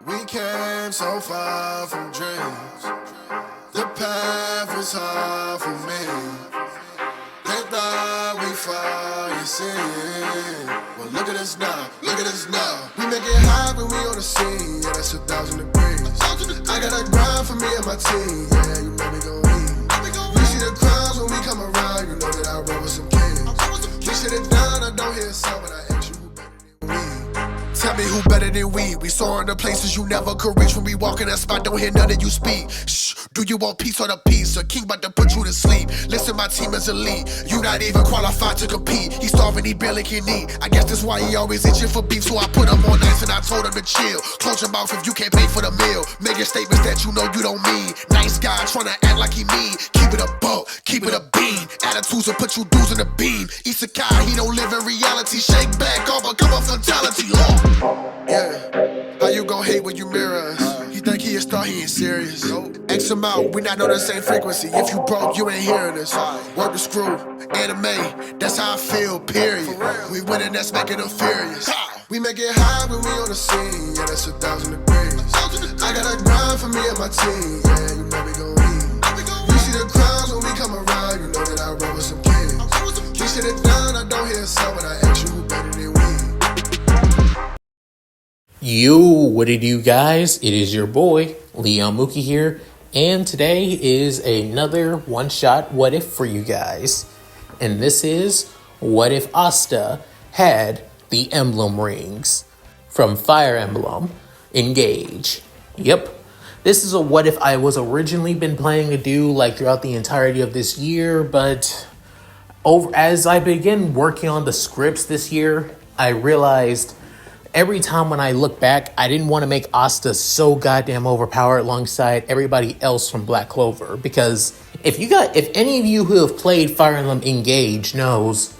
We came so far from dreams. The path was hard for me. They thought we fall, you see. Well, look at us now, look at us now. We make it hot when we on the scene. Yeah, that's 1,000 degrees. I got a grind for me and my team. Yeah, you know we gon' eat. You see the crowds when we come around. You know that I roll with some kings. We sit it down, I don't hear a sound, but I ask you who better than we. Tell me who better than we. We soaring to places you never could reach. When we walk in that spot, don't hear none of you speak. Shh, do you want peace or the peace? A king about to put you to sleep. Listen, my team is elite. You not even qualified to compete. He starving, he barely can eat. I guess that's why he always itching for beef. So I put him on ice and I told him to chill. Close your mouth if you can't pay for the meal. Making statements that you know you don't mean. Nice guy trying to act like he mean. Keep it a buck, keep it a bean. Attitudes will put you dudes in the beam. Isekai, he don't live in reality. Shake back, all become a fatality. Yeah, how you gon' hate when you mirror us? He think he a star, he ain't serious. X him out, we not on the same frequency. If you broke, you ain't hearing us. Work the screw, anime, that's how I feel, period. We winning, that's making them furious. We make it high when we on the scene, yeah, that's 1,000 degrees. I got a grind for me and my team, yeah, you know we gon' eat. You see the crowds when we come around, you know that I roll with some kings. We sit it down, I don't hear a sound, but I ask you who better than we. Yo, what it do, guys? It is your boy, Leon Mookie here, and today is another one-shot what if for you guys. And this is, what if Asta had the Emblem Rings from Fire Emblem Engage? Yep, this is a what if I was originally been planning to do like throughout the entirety of this year, but as I began working on the scripts this year, I realized every time when I look back, I didn't want to make Asta so goddamn overpowered alongside everybody else from Black Clover. Because if any of you who have played Fire Emblem Engage knows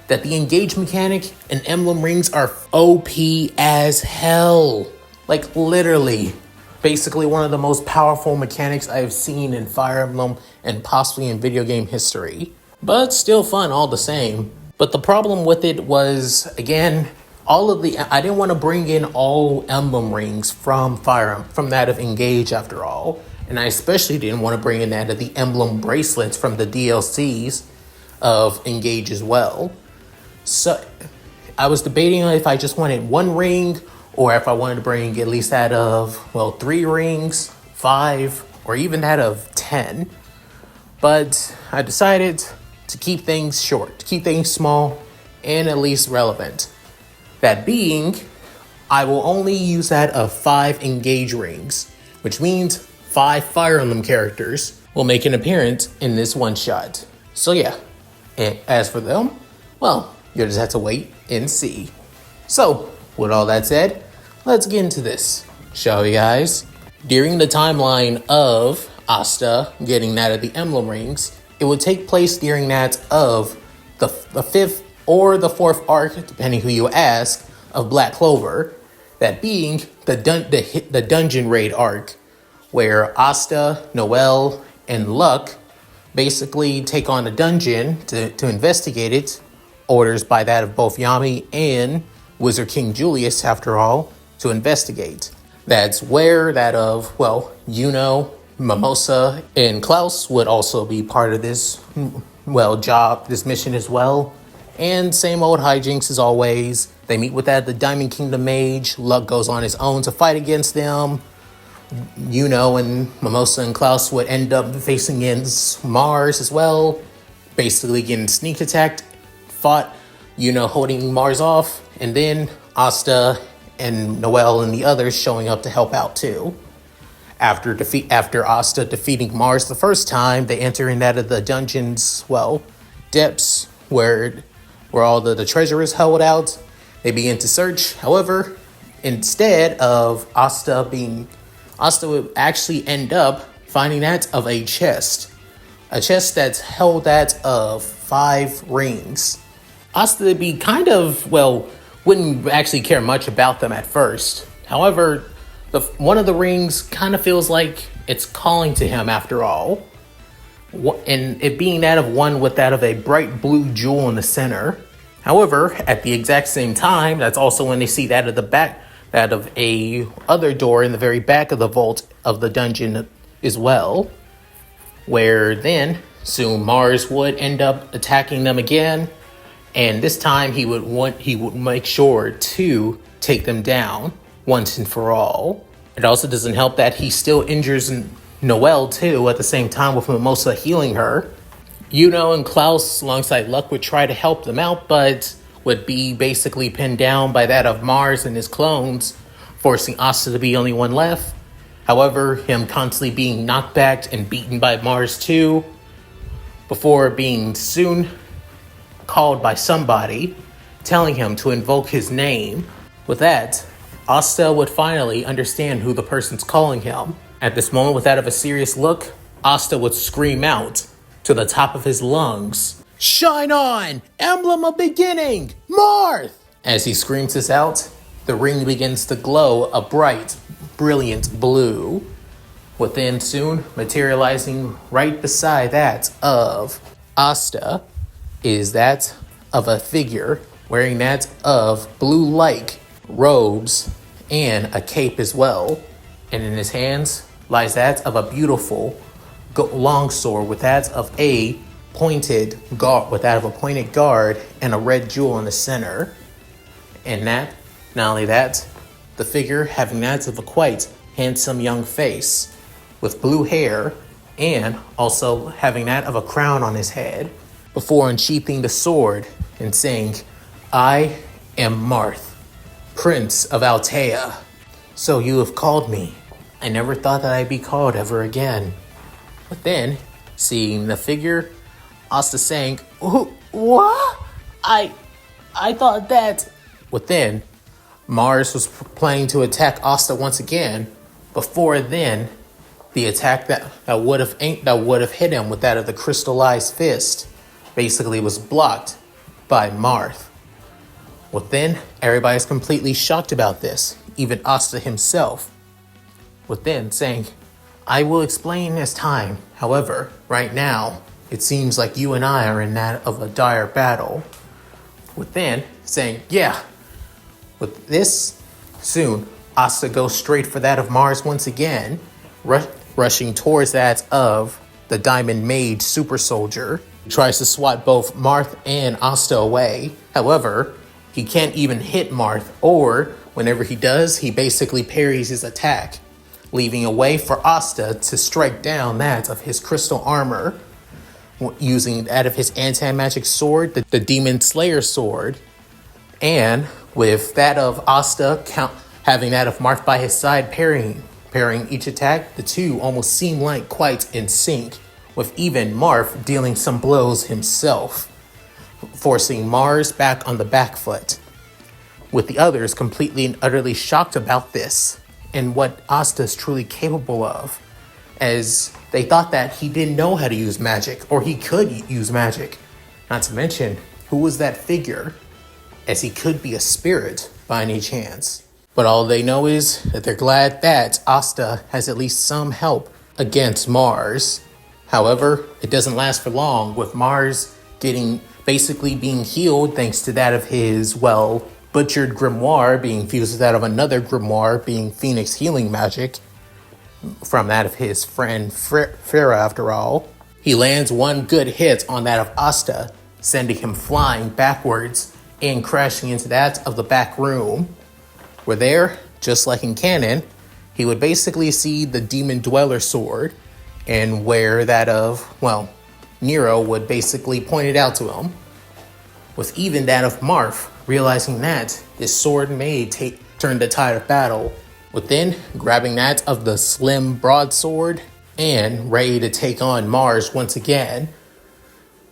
that the engage mechanic and Emblem Rings are OP as hell. Like literally, basically one of the most powerful mechanics I've seen in Fire Emblem and possibly in video game history. But still fun all the same. But the problem with it was, again, I didn't want to bring in all Emblem Rings from that of Engage after all. And I especially didn't want to bring in that of the Emblem Bracelets from the DLCs of Engage as well. So I was debating on if I just wanted one ring or if I wanted to bring at least that of, 3 rings, 5, or even that of 10. But I decided to keep things short, to keep things small and at least relevant. That being, I will only use that of 5 Engage rings, which means 5 Fire Emblem characters will make an appearance in this one shot. So yeah, and as for them, you'll just have to wait and see. So, with all that said, let's get into this, shall we guys? During the timeline of Asta getting that of the Emblem Rings, it would take place during that of the 5th or the 4th arc, depending who you ask, of Black Clover, that being the dungeon raid arc, where Asta, Noelle, and Luck basically take on a dungeon to investigate it, orders by that of both Yami and Wizard King Julius, after all, to investigate. That's where that of, Yuno, Mimosa, and Klaus would also be part of this, this mission as well. And same old hijinks as always. They meet with the Diamond Kingdom mage. Luck goes on his own to fight against them. Yuno and Mimosa and Klaus would end up facing against Mars as well. Basically getting sneak attacked. Fought Yuno holding Mars off. And then Asta and Noelle and the others showing up to help out too. After Asta defeating Mars the first time, they enter in that of the dungeon's, depths where all the treasure is held out. They begin to search. However, instead of Asta would actually end up finding that of a chest that's held that of 5 rings. Asta would be wouldn't actually care much about them at first. However, one of the rings kind of feels like it's calling to him after all. And it being that of one with that of a bright blue jewel in the center. However, at the exact same time, that's also when they see that of that of a other door in the very back of the vault of the dungeon as well, where then soon Mars would end up attacking them again, and this time he would make sure to take them down once and for all. It also doesn't help that he still injures Noelle too at the same time, with Mimosa healing her. Yuno and Klaus alongside Luck would try to help them out, but would be basically pinned down by that of Mars and his clones, forcing Asta to be the only one left. However, him constantly being knocked back and beaten by Mars too, before being soon called by somebody, telling him to invoke his name. With that, Asta would finally understand who the person's calling him. At this moment, with that of a serious look, Asta would scream out to the top of his lungs, "Shine on, emblem of beginning, Marth!" As he screams this out, the ring begins to glow a bright, brilliant blue. Within soon, materializing right beside that of Asta, is that of a figure wearing that of blue-like robes and a cape as well. And in his hands lies that of a beautiful longsword with that of a pointed guard and a red jewel in the center. And that, not only that, the figure having that of a quite handsome young face with blue hair and also having that of a crown on his head, before unsheathing the sword and saying, "I am Marth, Prince of Altea. So you have called me. I never thought that I'd be called ever again." But then, seeing the figure, Asta saying, "What? I thought that..." Within, Mars was planning to attack Asta once again. Before then, the attack that would have hit him with that of the crystallized fist basically was blocked by Marth. Within, everybody's completely shocked about this, even Asta himself. Within, saying, "I will explain as time. However, right now, it seems like you and I are in that of a dire battle." Within, saying, "Yeah." With this, soon, Asta goes straight for that of Mars once again, rushing towards that of the Diamond Mage super soldier. He tries to swat both Marth and Asta away. However, he can't even hit Marth, or whenever he does, he basically parries his attack, leaving a way for Asta to strike down that of his crystal armor, using that of his anti-magic sword, the Demon Slayer sword, and with that of Asta having that of Marth by his side parrying each attack, the two almost seem like quite in sync, with even Marth dealing some blows himself, forcing Mars back on the back foot, with the others completely and utterly shocked about this and what Asta is truly capable of, as they thought that he didn't know how to use magic, or he could use magic. Not to mention, who was that figure, as he could be a spirit by any chance. But all they know is that they're glad that Asta has at least some help against Mars. However, it doesn't last for long, with Mars basically being healed thanks to that of his, butchered grimoire being fused with that of another grimoire, being Phoenix healing magic, from that of his friend Farah after all. He lands one good hit on that of Asta, sending him flying backwards and crashing into that of the back room. Where there, just like in canon, he would basically see the Demon Dweller sword, and where that of, Nero would basically point it out to him, with even that of Marth realizing that his sword may turn the tide of battle, within grabbing that of the slim broadsword and ready to take on Mars once again.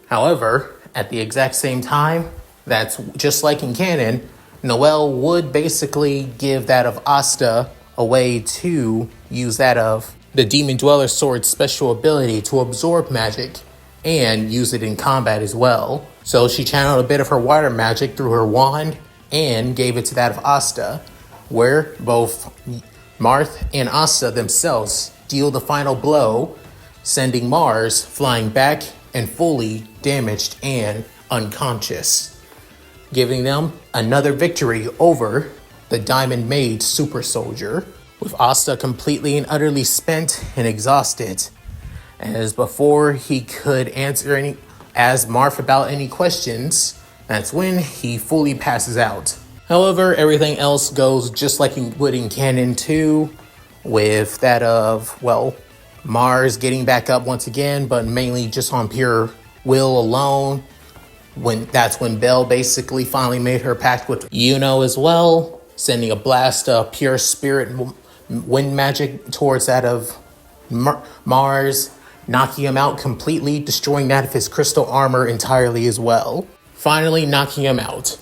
However, at the exact same time, that's just like in canon, Noelle would basically give that of Asta a way to use that of the Demon Dweller sword's special ability to absorb magic and use it in combat as well. So she channeled a bit of her water magic through her wand and gave it to that of Asta, where both Marth and Asta themselves deal the final blow, sending Mars flying back and fully damaged and unconscious, giving them another victory over the Diamond Maid super soldier, with Asta completely and utterly spent and exhausted. As before he could ask Marth about any questions, that's when he fully passes out. However, everything else goes just like it would in Canon 2, with that of, Mars getting back up once again, but mainly just on pure will alone. That's when Belle basically finally made her pact with Yuno as well, sending a blast of pure spirit wind magic towards that of Mars, knocking him out completely, destroying that of his crystal armor entirely as well. Finally knocking him out.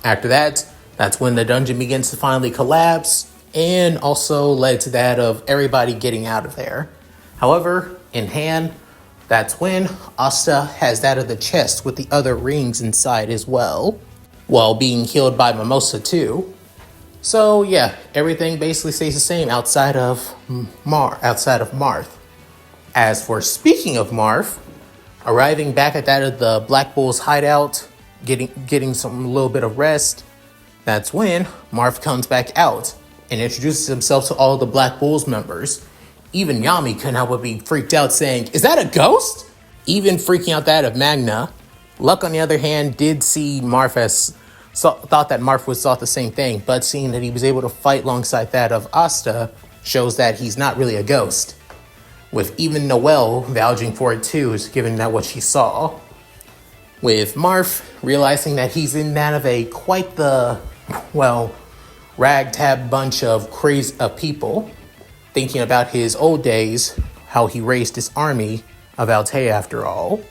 After that, that's when the dungeon begins to finally collapse, and also led to that of everybody getting out of there. However, in hand, that's when Asta has that of the chest with the other rings inside as well, while being healed by Mimosa too. So yeah, everything basically stays the same outside of Marth. As for speaking of Marth, arriving back at that of the Black Bull's hideout, getting some little bit of rest, that's when Marth comes back out and introduces himself to all the Black Bull's members. Even Yami couldn't help but be freaked out, saying, "Is that a ghost?" Even freaking out that of Magna. Luck, on the other hand, did see Marth thought that Marth thought the same thing, but seeing that he was able to fight alongside that of Asta shows that he's not really a ghost. With even Noelle vouching for it too, given that what she saw. With Marth realizing that he's in that of a quite the, ragtag bunch of people, thinking about his old days, how he raised his army of Altea after all.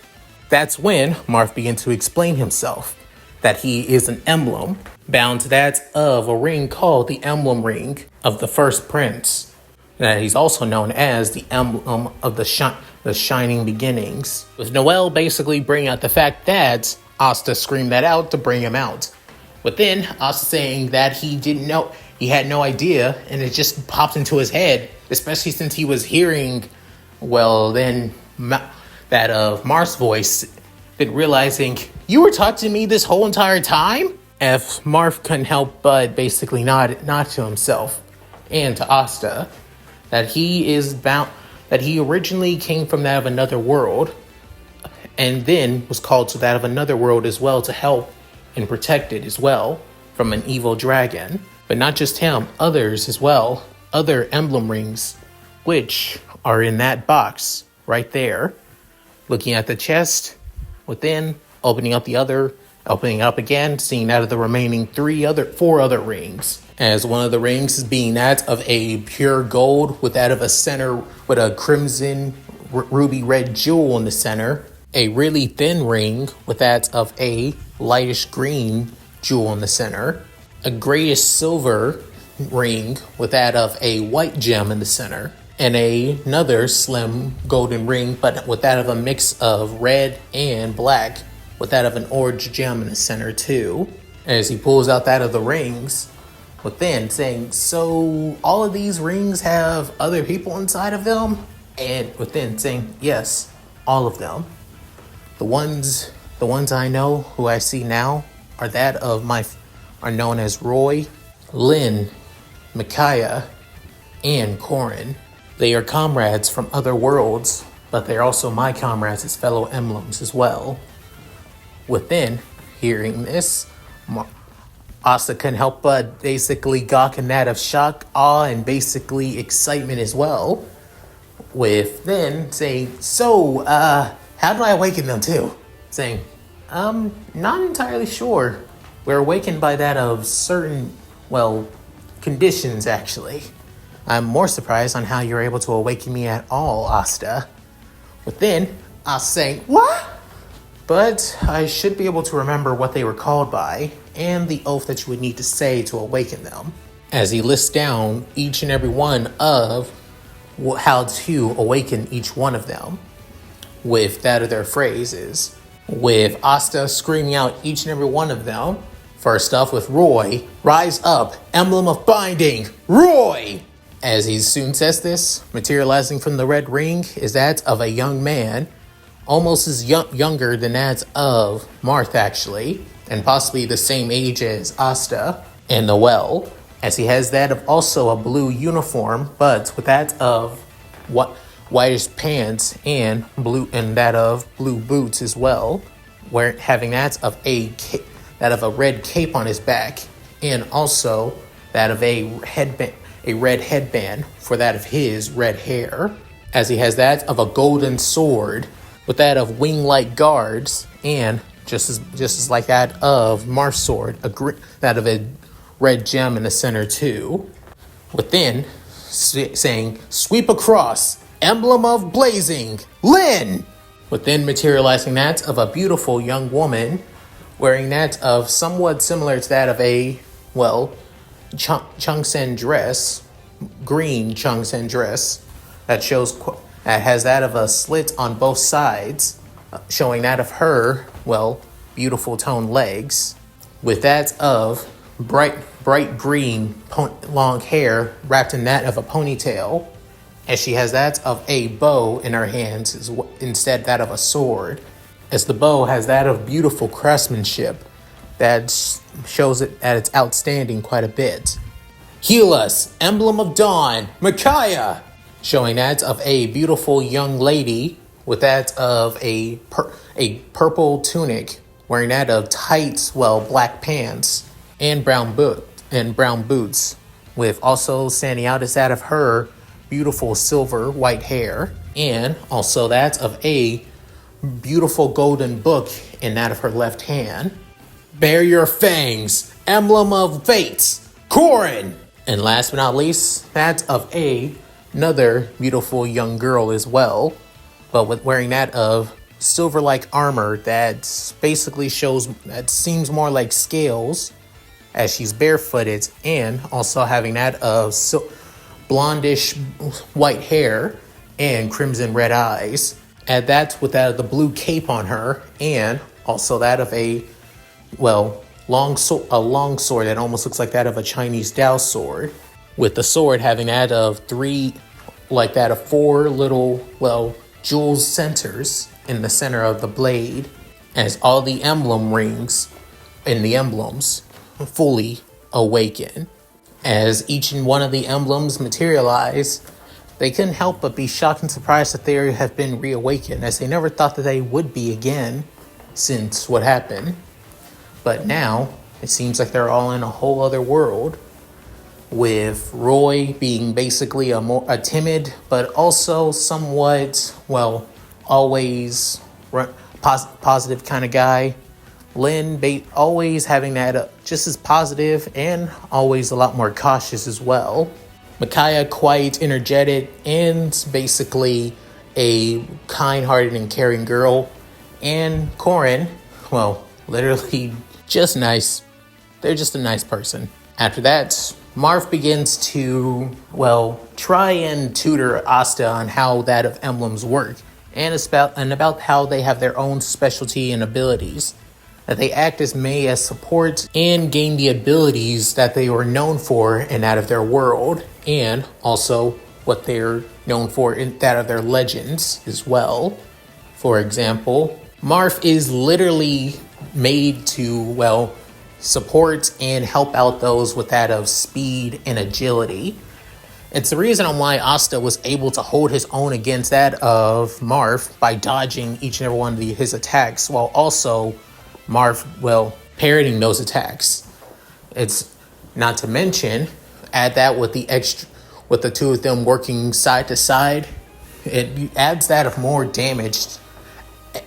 That's when Marth began to explain himself, that he is an emblem, bound to that of a ring called the Emblem Ring of the First Prince. That he's also known as the Emblem of the Shining Beginnings. With Noelle basically bringing out the fact that Asta screamed that out to bring him out. But then Asta saying that he didn't know, he had no idea, and it just popped into his head, especially since he was hearing, that of Marth's voice, then realizing, "You were talking to me this whole entire time?" If Marth couldn't help but basically nod to himself and to Asta, that he originally came from that of another world, and then was called to that of another world as well to help and protect it as well from an evil dragon. But not just him, others as well, other emblem rings, which are in that box right there. Looking at the chest within, opening up again, seeing that of the remaining four other rings. As one of the rings is being that of a pure gold with that of a center with a crimson ruby red jewel in the center. A really thin ring with that of a lightish green jewel in the center. A grayish silver ring with that of a white gem in the center. And another slim golden ring, but with that of a mix of red and black, with that of an orange gem in the center too. As he pulls out that of the rings, within saying, "So all of these rings have other people inside of them?" And within saying, "Yes, all of them. The ones I know, who I see now, are known as Roy, Lynn, Micaiah, and Corin. They are comrades from other worlds, but they're also my comrades as fellow emblems as well." Within hearing this, Asta couldn't help but basically gawk in that of shock, awe, and basically excitement as well. With then saying, "So, how do I awaken them too?" Saying, not entirely sure. We're awakened by that of certain, conditions actually. I'm more surprised on how you're able to awaken me at all, Asta. Within, Asta saying, "What?" But I should be able to remember what they were called by, and the oath that you would need to say to awaken them. As he lists down each and every one of how to awaken each one of them, with that of their phrases. With Asta screaming out each and every one of them. First off with Roy, "Rise up, emblem of binding, Roy!" As he soon says this, materializing from the red ring is that of a young man, almost as younger than that of Marth actually, and possibly the same age as Asta. and the well, as he has that of also a blue uniform, but with that of what whitish pants and that of blue boots as well, where having that of a red cape on his back, and also that of a red headband for that of his red hair, as he has that of a golden sword with that of wing-like guards, and just as like that of Marth's sword, that of a red gem in the center too. Within, saying, "Sweep across, emblem of blazing, Lin!" Within, materializing that of a beautiful young woman, wearing that of somewhat similar to that of a, Changsen dress, green Changsen dress, that has that of a slit on both sides, showing that of her, beautiful toned legs, with that of bright green long hair wrapped in that of a ponytail, as she has that of a bow in her hands instead that of a sword, as the bow has that of beautiful craftsmanship that shows it at its outstanding quite a bit. "Heal us, emblem of dawn, Micaiah!" Showing that of a beautiful young lady with that of a purple tunic, wearing that of tight, black pants and brown boots, with also standing out as that of her beautiful silver white hair, and also that of a beautiful golden book in that of her left hand. "Bare your fangs, emblem of fates, Corin!" And last but not least, that of another beautiful young girl as well, but with wearing that of silver-like armor that basically that seems more like scales, as she's barefooted, and also having that of blondish white hair and crimson red eyes. Add that with that of the blue cape on her, and also that of a long sword that almost looks like that of a Chinese Dao sword, with the sword having that of four little jewel centers in the center of the blade, as all the emblem rings and the emblems fully awaken. As each and one of the emblems materialize, they couldn't help but be shocked and surprised that they have been reawakened, as they never thought that they would be again since what happened. But now, it seems like they're all in a whole other world, with Roy being basically a timid, but also somewhat, always positive kind of guy. Lin always having that just as positive and always a lot more cautious as well. Micaiah quite energetic and basically a kind-hearted and caring girl. And Corin, literally just nice. They're just a nice person. After that, Marth begins to, try and tutor Asta on how that of emblems work, and about how they have their own specialty and abilities, that they act as support and gain the abilities that they were known for in that of their world, and also what they're known for in that of their legends as well. For example, Marth is literally made to, support and help out those with that of speed and agility. It's the reason on why Asta was able to hold his own against that of Marth by dodging each and every one of his attacks, while also Marth, parroting those attacks. It's not to mention, add that with the two of them working side to side, it adds that of more damage,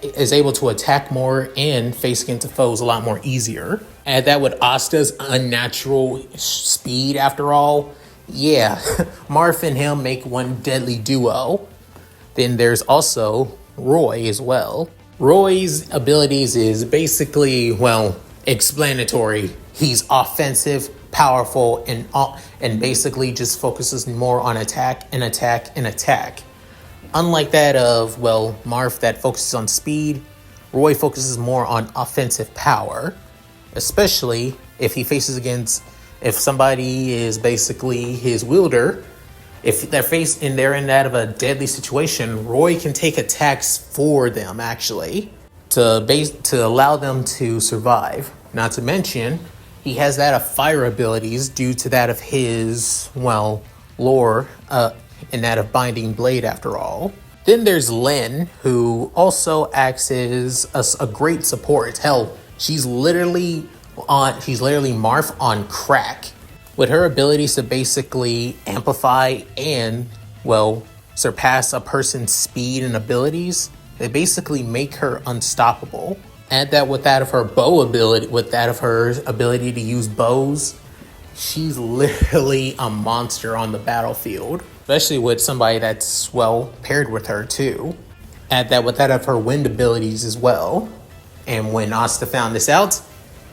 is able to attack more and face against foes a lot more easier. Add that with Asta's unnatural speed after all. Yeah, Marth and him make one deadly duo. Then there's also Roy as well. Roy's abilities is basically, explanatory. He's offensive, powerful, and basically just focuses more on attack and attack and attack. Unlike that of, Marth that focuses on speed, Roy focuses more on offensive power, especially if he faces if somebody is basically his wielder. If they're in that of a deadly situation, Roy can take attacks for them actually to allow them to survive. Not to mention, he has that of fire abilities due to that of his, well, lore, and that of Binding Blade after all. Then there's Lyn, who also acts as a great support. Hell, she's literally Marth on crack. With her abilities to basically amplify and, well, surpass a person's speed and abilities, they basically make her unstoppable. Add that with that of her bow ability, with that of her ability to use bows, she's literally a monster on the battlefield. Especially with somebody that's, well, paired with her too. Add that with that of her wind abilities as well. And when Asta found this out,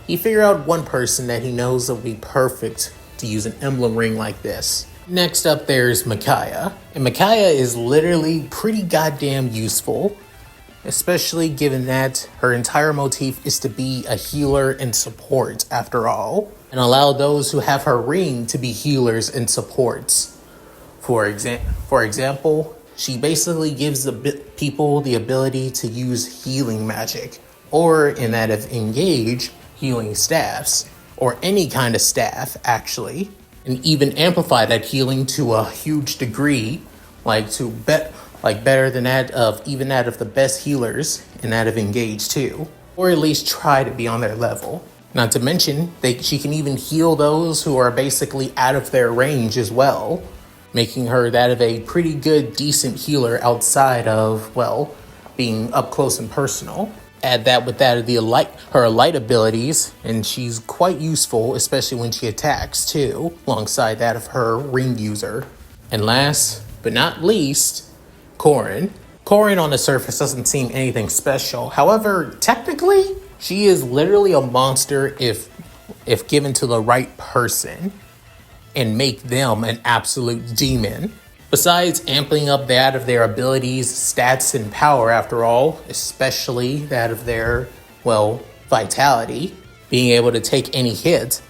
he figured out one person that he knows that would be perfect to use an emblem ring like this. Next up, there's Micaiah. And Micaiah is literally pretty goddamn useful, especially given that her entire motif is to be a healer and support after all, and allow those who have her ring to be healers and supports. For example, she basically gives people the ability to use healing magic, or in that of Engage, healing staffs, or any kind of staff actually, and even amplify that healing to a huge degree, better than that of even that of the best healers, and that of Engage too, or at least try to be on their level. Not to mention, she can even heal those who are basically out of their range as well, making her that of a pretty good, decent healer outside of, well, being up close and personal. Add that with that of her light abilities, and she's quite useful, especially when she attacks too, alongside that of her ring user. And last but not least, Corrin. Corrin on the surface doesn't seem anything special. However, technically, she is literally a monster if given to the right person, and make them an absolute demon. Besides amping up that of their abilities, stats, and power after all, especially that of their, well, vitality, being able to take any hit,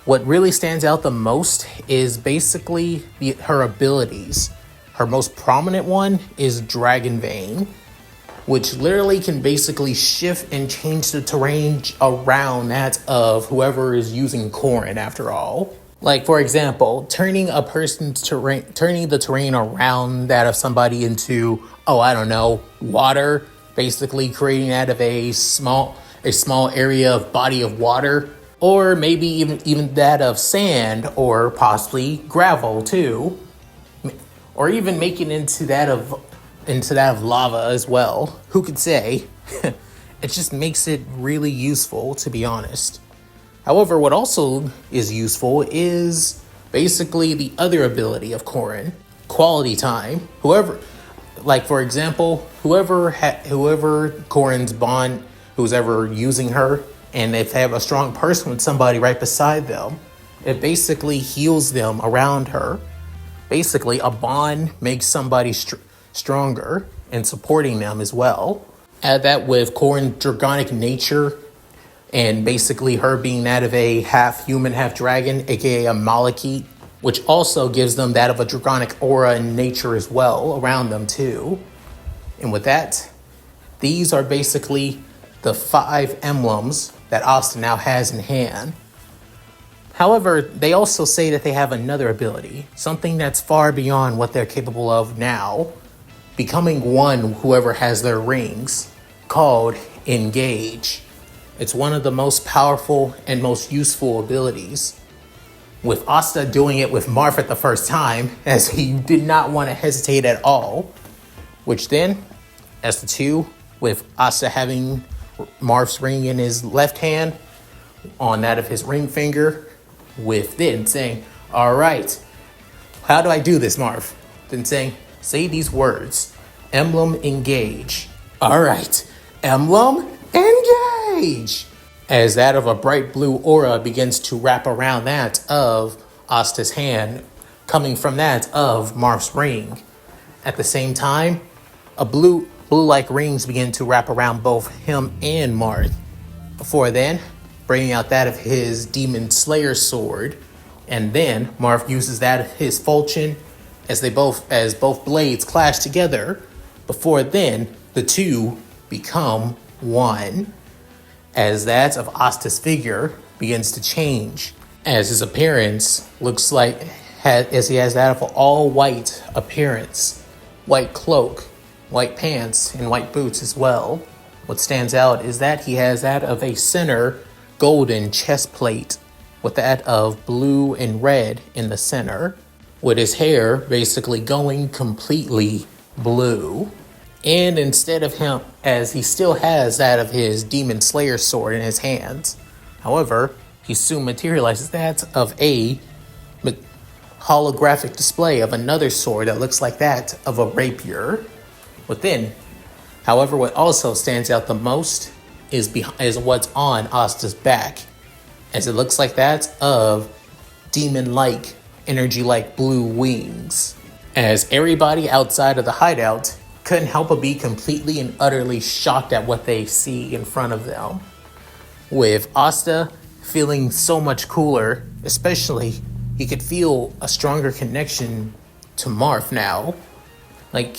what really stands out the most is basically her abilities. Her most prominent one is Dragon Vein, which literally can basically shift and change the terrain around that of whoever is using Corrin after all. Like, for example, turning the terrain around that of somebody into, water, basically creating that of a small area of body of water, or maybe even that of sand, or possibly gravel too, or even making into that of lava as well. Who could say? It just makes it really useful, to be honest. However, what also is useful is basically the other ability of Corrin, Quality Time. Whoever Corrin's bond, who's ever using her, and if they have a strong person with somebody right beside them, it basically heals them around her. Basically, a bond makes somebody stronger and supporting them as well. Add that with Corrin's draconic nature, and basically her being that of a half human, half dragon, aka a Malekith, which also gives them that of a draconic aura and nature as well around them too. And with that, these are basically the 5 emblems that Asta now has in hand. However, they also say that they have another ability, something that's far beyond what they're capable of now, becoming one whoever has their rings, called Engage. It's one of the most powerful and most useful abilities, with Asta doing it with Marth at the first time, as he did not want to hesitate at all, which then, as the two, with Asta having Marth's ring in his left hand, on that of his ring finger, with then saying, "All right, how do I do this, Marth?" Then saying, "Say these words, Emblem Engage." All right, Emblem Engage! As that of a bright blue aura begins to wrap around that of Asta's hand, coming from that of Marth's ring. At the same time, a blue-like rings begin to wrap around both him and Marth. Before then, bringing out that of his Demon Slayer sword, and then Marth uses that of his falchion as both blades clash together. Before then, the two become one, as that of Asta's figure begins to change as his appearance looks like, as he has that of an all white appearance, white cloak, white pants, and white boots as well. What stands out is that he has that of a center golden chest plate with that of blue and red in the center, with his hair basically going completely blue. And instead of him, as he still has that of his Demon Slayer sword in his hands, however, he soon materializes that of a holographic display of another sword that looks like that of a rapier within. However, what also stands out the most is what's on Asta's back, as it looks like that of demon-like, energy-like blue wings. As everybody outside of the hideout couldn't help but be completely and utterly shocked at what they see in front of them, with Asta feeling so much cooler, especially he could feel a stronger connection to Marth now. Like,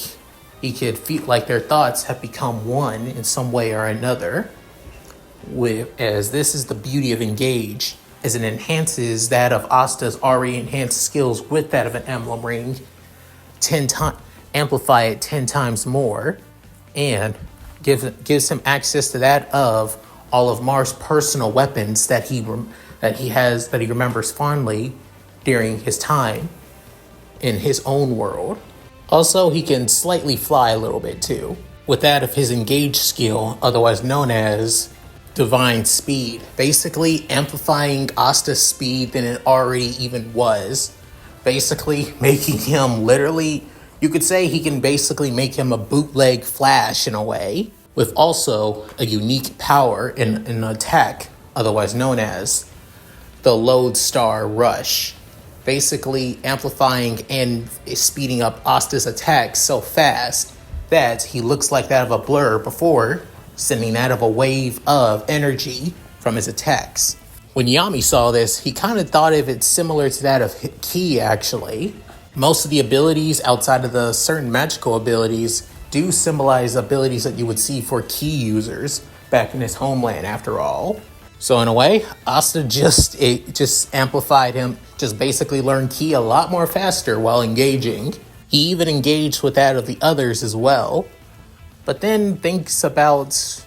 he could feel like their thoughts have become one in some way or another. As this is the beauty of Engage, as it enhances that of Asta's already enhanced skills with that of an Emblem Ring, amplify it 10 times more, and gives him access to that of all of Marth's personal weapons that he remembers fondly during his time in his own world. Also, he can slightly fly a little bit too, with that of his Engage skill, otherwise known as Divine Speed, basically amplifying Asta's speed than it already even was, basically making him literally, you could say he can basically make him a bootleg Flash in a way, with also a unique power in an attack, otherwise known as the Lodestar Rush, basically amplifying and speeding up Asta's attack so fast that he looks like that of a blur before sending that of a wave of energy from his attacks. When Yami saw this, he kind of thought of it similar to that of Ki, actually. Most of the abilities outside of the certain magical abilities do symbolize abilities that you would see for Ki users back in his homeland, after all. So in a way, Asta just amplified him, just basically learned Ki a lot more faster while engaging. He even engaged with that of the others as well. But then thinks about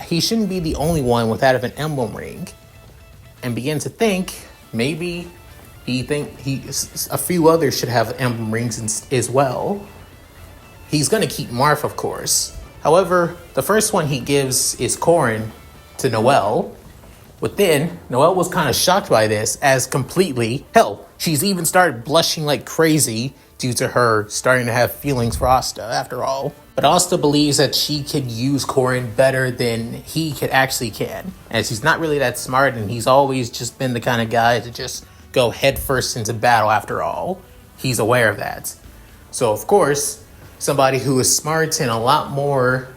he shouldn't be the only one with that of an Emblem Ring, and begin to think maybe a few others should have Emblem Rings as well. He's going to keep Marth, of course. However, the first one he gives is Corrin to Noelle. But then, Noelle was kind of shocked by this, as completely, hell, she's even started blushing like crazy due to her starting to have feelings for Asta, after all. But Asta believes that she could use Corrin better than he can, as he's not really that smart, and he's always just been the kind of guy to just go headfirst into battle, after all. He's aware of that. So, of course, somebody who is smart and a lot more,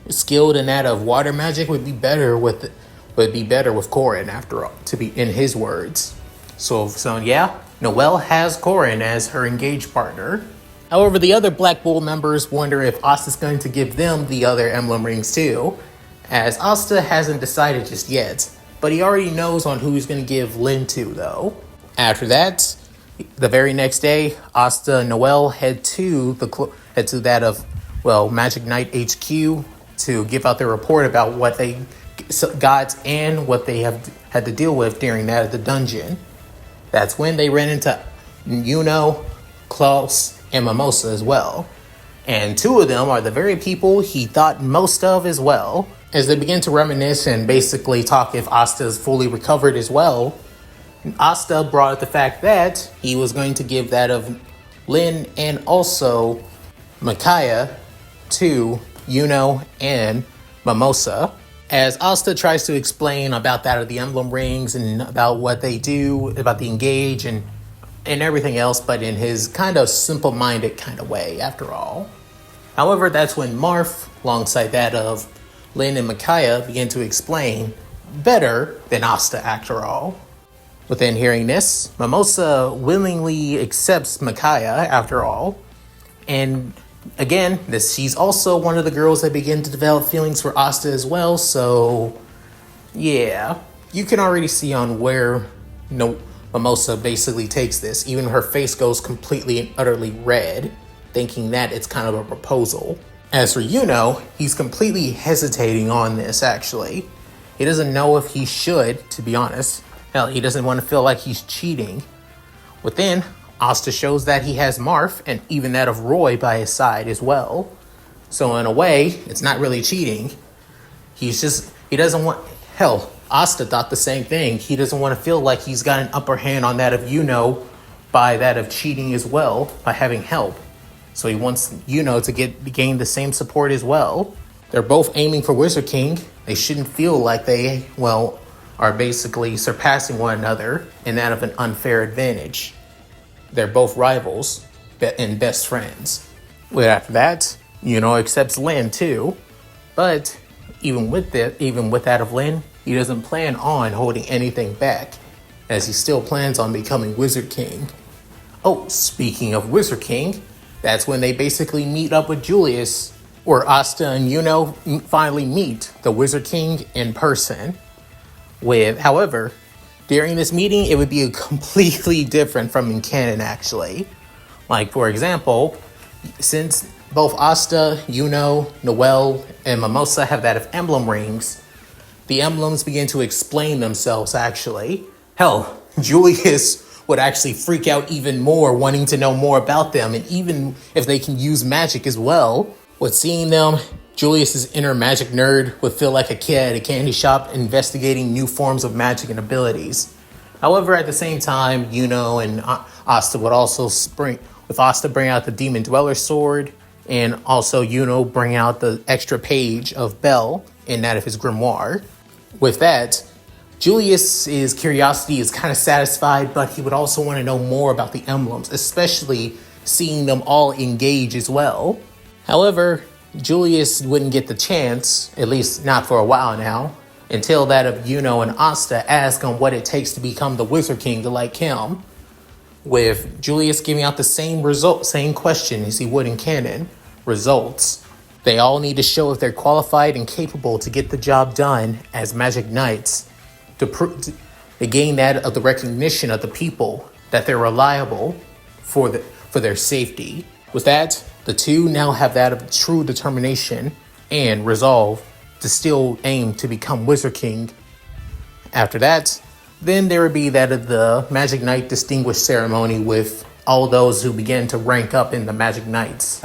skilled in that of water magic would be better with Corrin, after all, to be in his words. So yeah, Noelle has Corrin as her engaged partner. However, the other Black Bull members wonder if Asta's going to give them the other Emblem Rings too, as Asta hasn't decided just yet, but he already knows on who he's going to give Lyn to, though. After that, the very next day, Asta and Noelle head to that of Magic Knight HQ to give out their report about what they got and what they have had to deal with during that of the dungeon. That's when they ran into Yuno, Klaus, and Mimosa as well. And two of them are the very people he thought most of as well. As they begin to reminisce and basically talk if Asta is fully recovered as well, Asta brought up the fact that he was going to give that of Lyn and also Micaiah to Yuno and Mimosa. As Asta tries to explain about that of the Emblem Rings and about what they do, about the Engage and everything else, but in his kind of simple-minded kind of way, after all. However, that's when Marth, alongside that of Lyn and Micaiah, begin to explain better than Asta, after all. Within hearing this, Mimosa willingly accepts Micaiah, after all, and again, she's also one of the girls that begin to develop feelings for Asta as well, so yeah. you can already see on where Mimosa basically takes this. Even her face goes completely and utterly red, thinking that it's kind of a proposal. As for he's completely hesitating on this, actually. He doesn't know if he should, to be honest. Hell, he doesn't want to feel like he's cheating. But then, Asta shows that he has Marth and even that of Roy by his side as well. So in a way, it's not really cheating. He doesn't want, hell, Asta thought the same thing. He doesn't want to feel like he's got an upper hand on that of by that of cheating as well, by having help. So he wants to gain the same support as well. They're both aiming for Wizard King. They shouldn't feel like they, are basically surpassing one another in that of an unfair advantage. They're both rivals and best friends. But after that, accepts Lin too. But even with that of Lin, he doesn't plan on holding anything back, as he still plans on becoming Wizard King. Oh, speaking of Wizard King, that's when they basically meet up with Julius, where Asta and finally meet the Wizard King in person. However, during this meeting, it would be completely different from in canon, actually. Like, for example, since both Asta, Noelle, and Mimosa have that of Emblem Rings, the emblems begin to explain themselves, actually. Hell, Julius would actually freak out even more, wanting to know more about them, and even if they can use magic as well. With seeing them, Julius's inner magic nerd would feel like a kid at a candy shop investigating new forms of magic and abilities. However, at the same time, and Asta would also bring out the Demon Dweller sword, and also bring out the extra page of Bell in that of his grimoire. With that, Julius's curiosity is kind of satisfied, but he would also want to know more about the emblems, especially seeing them all engage as well. However, Julius wouldn't get the chance, at least not for a while now, until that of and Asta ask him what it takes to become the Wizard King to like him, with Julius giving out the same question as he would in canon, results. They all need to show if they're qualified and capable to get the job done as Magic Knights, to gain that of the recognition of the people that they're reliable for their safety. With that, the two now have that of true determination and resolve to still aim to become Wizard King. After that, then there would be that of the Magic Knight Distinguished Ceremony with all those who began to rank up in the Magic Knights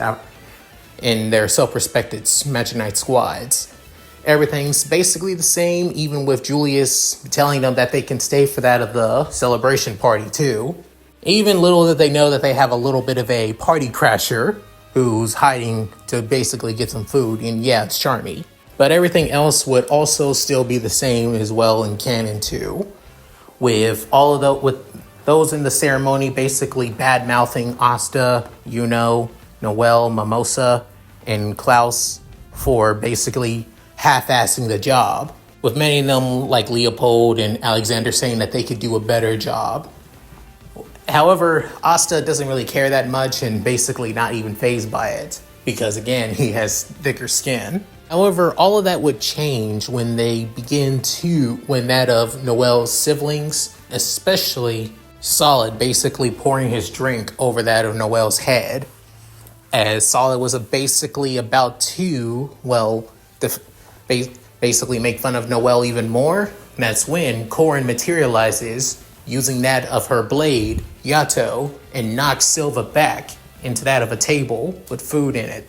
in their self-respected Magic Knight squads. Everything's basically the same, even with Julius telling them that they can stay for that of the celebration party too. Even little that they know that they have a little bit of a party crasher who's hiding to basically get some food, and yeah, it's Charmy. But everything else would also still be the same as well in canon too, with those in the ceremony basically bad-mouthing Asta, Noelle, Mimosa, and Klaus for basically half-assing the job, with many of them like Leopold and Alexander saying that they could do a better job. However, Asta doesn't really care that much and basically not even fazed by it, because again, he has thicker skin. However, all of that would change when that of Noelle's siblings, especially Solid, basically pouring his drink over that of Noelle's head, as Solid was basically about to, basically make fun of Noelle even more. And that's when Corin materializes, using that of her blade, Yato, and knocks Silva back into that of a table with food in it,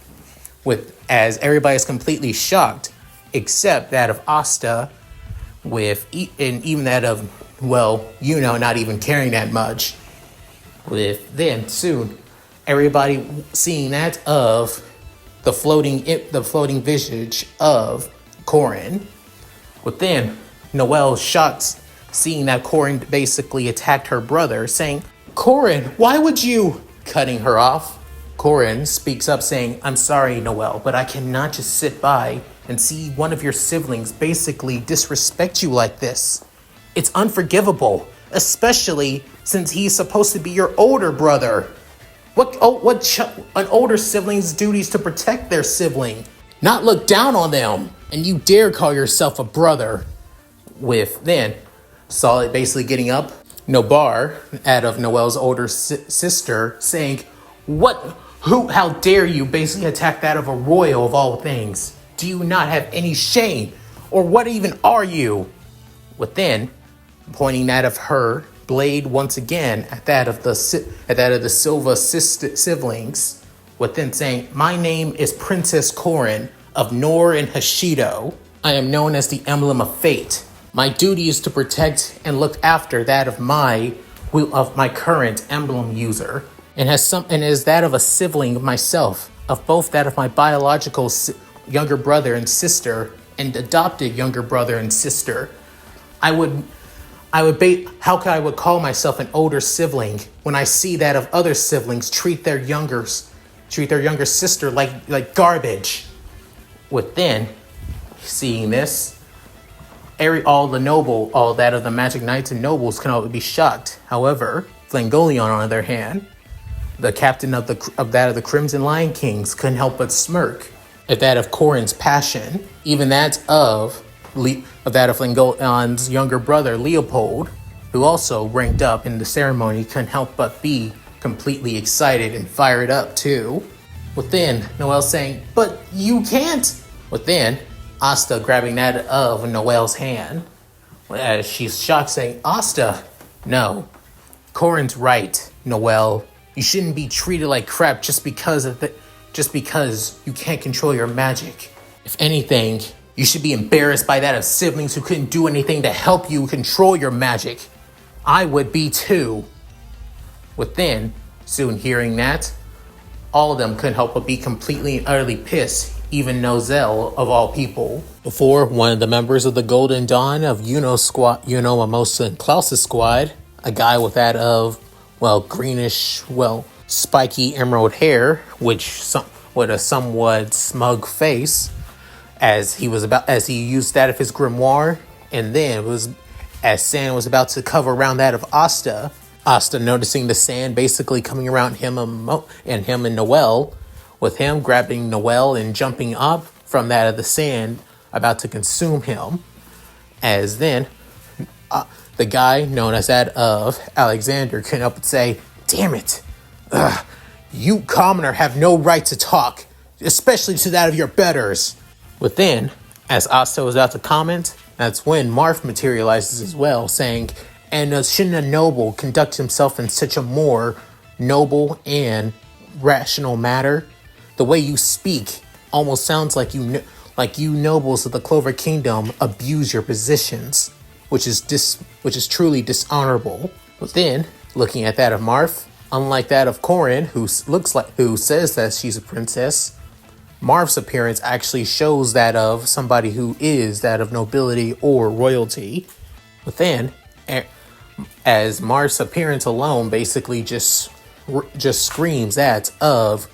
as everybody is completely shocked, except that of Asta, and even that of, not even caring that much. Then soon, everybody seeing that of the floating visage of Corin. But then Noelle shocked, seeing that Corin basically attacked her brother, saying, "Corin, why would you?" Cutting her off, Corin speaks up saying, "I'm sorry, Noelle, but I cannot just sit by and see one of your siblings basically disrespect you like this. It's unforgivable, especially since he's supposed to be your older brother. An older sibling's duty is to protect their sibling, not look down on them, and you dare call yourself a brother." Solid basically getting up. Nobar, out of Noelle's older sister, saying, "What? Who? How dare you basically attack that of a royal of all things? Do you not have any shame? Or what even are you?" Within, pointing that of her blade once again at that of the Silva siblings, within saying, "My name is Princess Corin of Nor and Hashido. I am known as the Emblem of Fate. My duty is to protect and look after that of my current emblem user, and is that of a sibling of myself, of both that of my biological younger brother and sister, and adopted younger brother and sister. How could I would call myself an older sibling when I see that of other siblings treat their younger sister like garbage?" Within, seeing this, all that of the magic knights and nobles can all be shocked. However, Fuegoleon, on the other hand, the captain of the Crimson Lion Kings, couldn't help but smirk at that of Corin's passion, even that of Fuegolion's younger brother Leopold, who also ranked up in the ceremony, couldn't help but be completely excited and fired up too. Within, Noelle saying, "But you can't." Within, Asta grabbing that of Noelle's hand, as she's shocked, saying, "Asta, no. Corin's right, Noelle. You shouldn't be treated like crap just because you can't control your magic. If anything, you should be embarrassed by that of siblings who couldn't do anything to help you control your magic. I would be too." Within, soon hearing that, all of them couldn't help but be completely and utterly pissed, even Nozel of all people. Before, one of the members of the Golden Dawn of Mimosa and Klaus's squad, a guy with that of, greenish, spiky emerald hair, with a somewhat smug face, as he used that of his grimoire, and then as sand was about to cover around that of Asta, noticing the sand basically coming around him and Noelle, with him grabbing Noelle and jumping up from that of the sand, about to consume him. As then, the guy known as that of Alexander couldn't help but say, "Damn it! You commoner have no right to talk, especially to that of your betters." Within, as Asta was about to comment, that's when Marth materializes as well, saying, "And shouldn't a noble conduct himself in such a more noble and rational manner? The way you speak almost sounds like you nobles of the Clover Kingdom abuse your positions, which is truly dishonorable." But then, looking at that of Marth, unlike that of Corin, who says that she's a princess, Marth's appearance actually shows that of somebody who is that of nobility or royalty. But then, as Marth's appearance alone basically just screams that of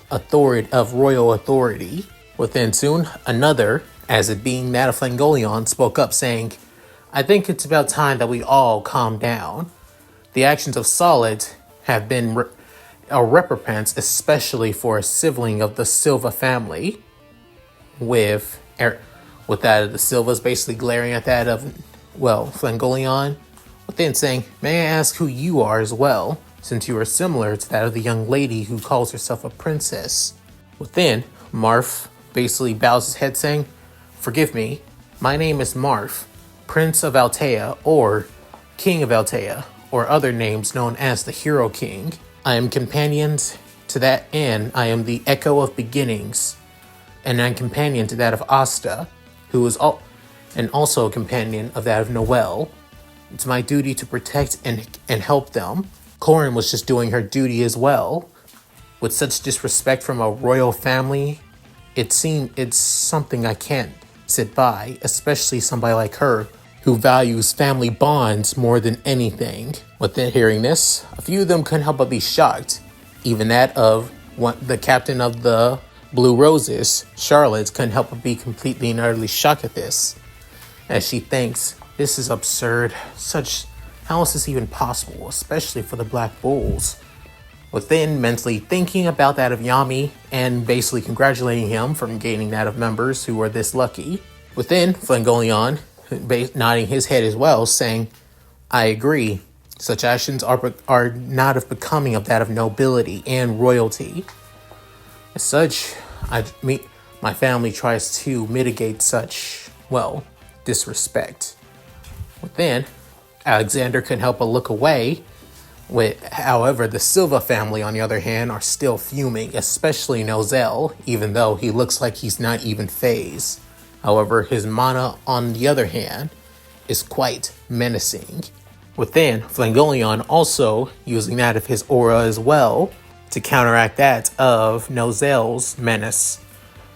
royal authority. Within soon, another, as it being that of Fuegoleon, spoke up saying, "I think it's about time that we all calm down. The actions of Solid have been a reprimand, especially for a sibling of the Silva family." With that of the Silvas basically glaring at that of, Fuegoleon, within saying, "May I ask who you are as well, since you are similar to that of the young lady who calls herself a princess?" Within, Marth basically bows his head saying, "Forgive me, my name is Marth, Prince of Altea, or King of Altea, or other names known as the Hero King. I am companion to that, and I am the Echo of Beginnings, and I'm companion to that of Asta, who is also a companion of that of Noelle. It's my duty to protect and help them." Corin was just doing her duty as well. With such disrespect from a royal family, it's something I can't sit by, especially somebody like her, who values family bonds more than anything. Within hearing this, a few of them couldn't help but be shocked. Even that of the captain of the Blue Roses, Charlotte, couldn't help but be completely and utterly shocked at this, as she thinks, "This is absurd. How is this even possible, especially for the Black Bulls?" Within, mentally thinking about that of Yami and basically congratulating him for gaining that of members who are this lucky. Within, Fuegoleon nodding his head as well, saying, I agree. Such actions are not of becoming of that of nobility and royalty. As such, my family tries to mitigate such, well, disrespect. But then, Alexander can help but look away. However, the Silva family, on the other hand, are still fuming, especially Nozel, even though he looks like he's not even phased. However, his mana, on the other hand, is quite menacing. Within, Fuegoleon also using that of his aura as well to counteract that of Nozel's menace.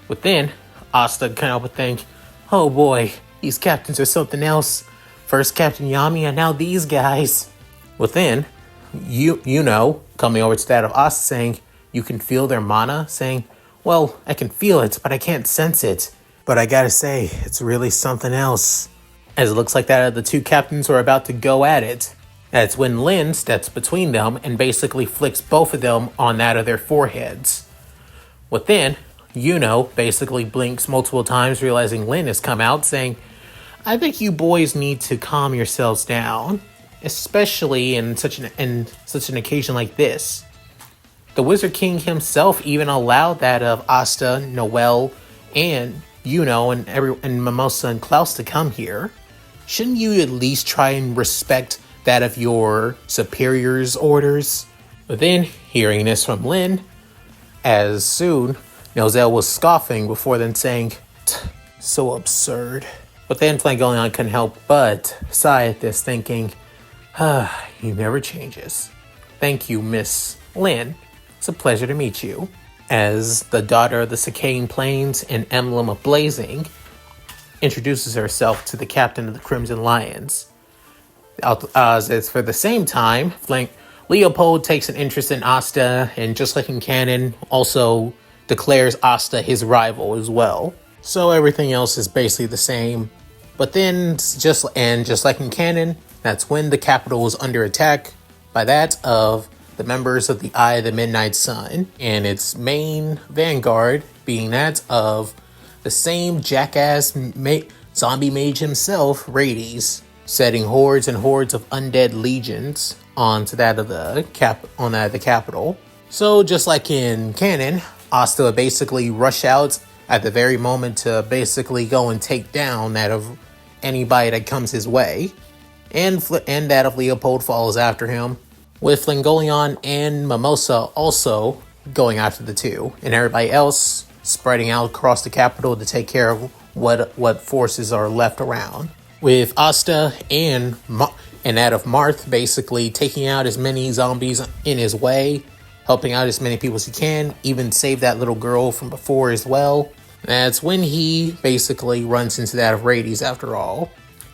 Within, Asta can't help but think, oh boy, these captains are something else. First Captain Yami and now these guys. Within, coming over to that of Asta saying, you can feel their mana, saying, well, I can feel it, but I can't sense it. But I gotta say, it's really something else. As it looks like that the two captains are about to go at it. That's when Lin steps between them and basically flicks both of them on that of their foreheads. Within, basically blinks multiple times, realizing Lin has come out, saying, I think you boys need to calm yourselves down, especially in such an occasion like this. The Wizard King himself even allowed that of Asta, Noel, and and Mimosa and Klaus to come here. Shouldn't you at least try and respect that of your superior's orders? But then, hearing this from Lin, as soon, Nozel was scoffing before then saying, so absurd. But then Fuegoleon couldn't help but sigh at this, thinking, he never changes. Thank you, Miss Lin. It's a pleasure to meet you. As the daughter of the Cicane Plains and Emblem of Blazing introduces herself to the captain of the Crimson Lions. As for the same time, Leopold takes an interest in Asta, and just like in canon, also declares Asta his rival as well. So everything else is basically the same. But then, just like in canon, that's when the capital was under attack by that of the members of the Eye of the Midnight Sun, and its main vanguard being that of the same jackass zombie mage himself, Rades, setting hordes and hordes of undead legions onto that of the capital. So just like in canon, Asta would basically rush out at the very moment to basically go and take down that of anybody that comes his way, and that of Leopold follows after him, with Fuegoleon and Mimosa also going after the two, and everybody else spreading out across the capital to take care of what forces are left around. With Asta and that of Marth basically taking out as many zombies in his way, helping out as many people as he can, even save that little girl from before as well. That's when he basically runs into that of Rades after all,